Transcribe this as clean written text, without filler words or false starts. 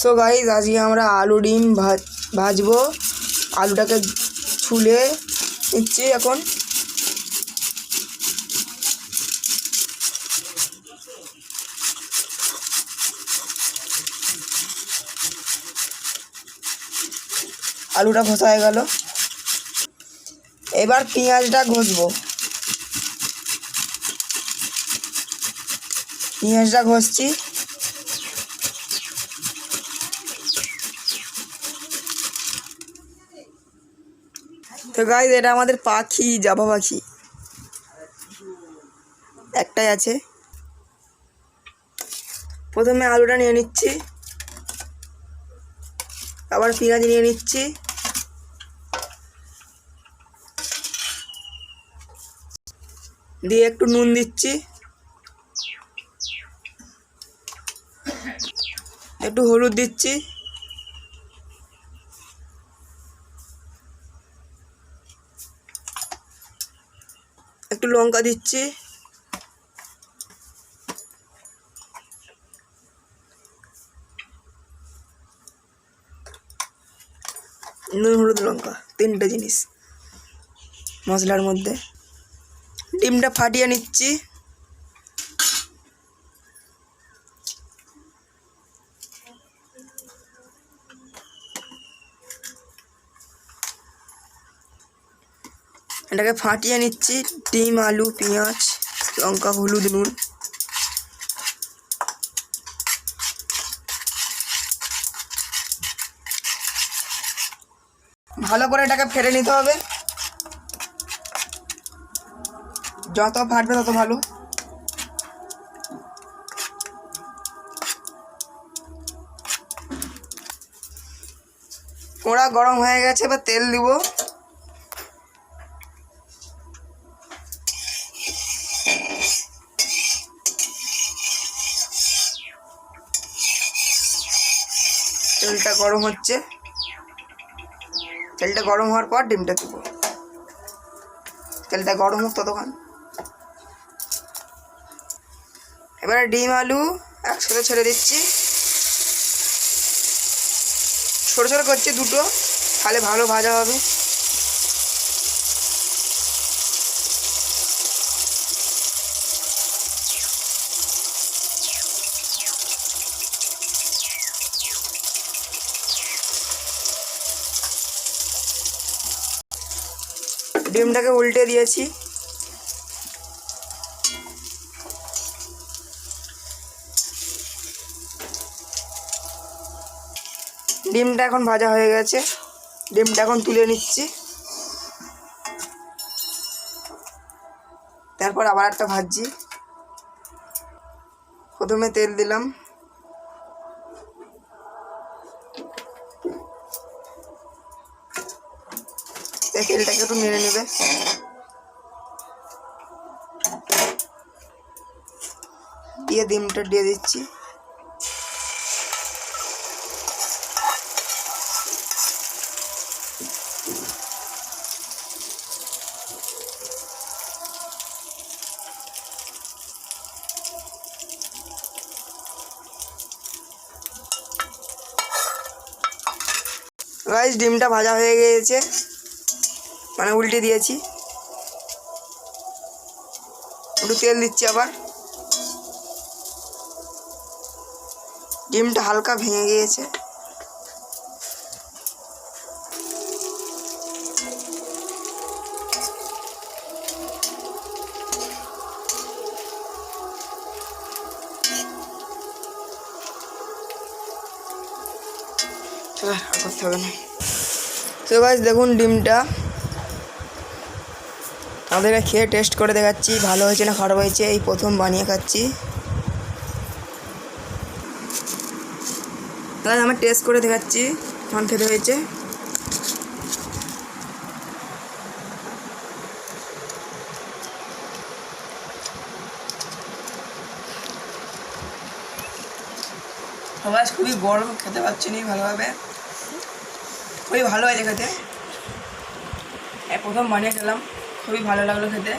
So guys আজকে আমরা আলু ডিম ভাজবো। আলুটাকে ছুলে নিচ্ছি এখন। আলুটা ঘষা হয়ে গেল, এবার পেঁয়াজটা ঘষবো। পেঁয়াজটা ঘষছি। তো গাইস এটা আমাদের পাখি, জাভা পাখি একটাই আছে। প্রথমে আলুটা নিয়ে নিচ্ছি, আবার পেঁয়াজ নিয়ে নিচ্ছি, দিয়ে একটু নুন দিচ্ছি, একটু হলুদ দিচ্ছি, একটু লঙ্কা দিচ্ছি, নুন হলুদ লঙ্কা তিনটে জিনিস মশলার মধ্যে। ডিমটা ফাটিয়ে নিচ্ছি। এটাকে ফাটিয়ে নিচ্ছি, ডিম আলু পেঁয়াজ লঙ্কা হলুদ নুন। ভালো করে এটাকে ফেটে নিতে হবে, যত ফাটবে তত ভালো। কড়া গরম হয়ে গেছে, এবার তেল দিব। তেলটা গরম হচ্ছে, তেলটা গরম হওয়ার পর ডিমটা দেব। তেলটা গরম হোক ততক্ষণ। এবারে ডিম আলু একসাথে ছেড়ে দিচ্ছি। ছোট ছোট করছি দুটো, তাহলে ভালো ভাজা হবে। ডিমটাকে উল্টে দিয়েছি। ডিমটা এখন ভাজা হয়ে গেছে, ডিমটা এখন তুলে নিচ্ছি। তারপর আবার একটা ভাজছি। প্রথমে তেল দিলাম, তেলটাকে একটু নেড়ে নেবে। দিয়ে ডিমটা দিয়ে দিচ্ছি। গাইস ডিমটা ভাজা হয়ে গিয়েছে, মানে উল্টে দিয়েছি। একটু তেল দিচ্ছি আবার। ডিমটা হালকা ভেঙে গিয়েছে। আর করতে হবে না। তো গাইস দেখুন ডিমটা আমাদেরকে খেয়ে টেস্ট করে দেখাচ্ছি, ভালো হয়েছে না খারাপ হয়েছে। এই প্রথম বানিয়ে খাচ্ছি। তাহলে আমি টেস্ট করে দেখাচ্ছি কেমন খেতে হয়েছে। সবাই খুবই গরম, খেতে পারছি না ভালোভাবে। খুবই ভালো হয়েছে খেতে। প্রথম বানিয়ে খেলাম, খুবই ভালো লাগলো খেতে।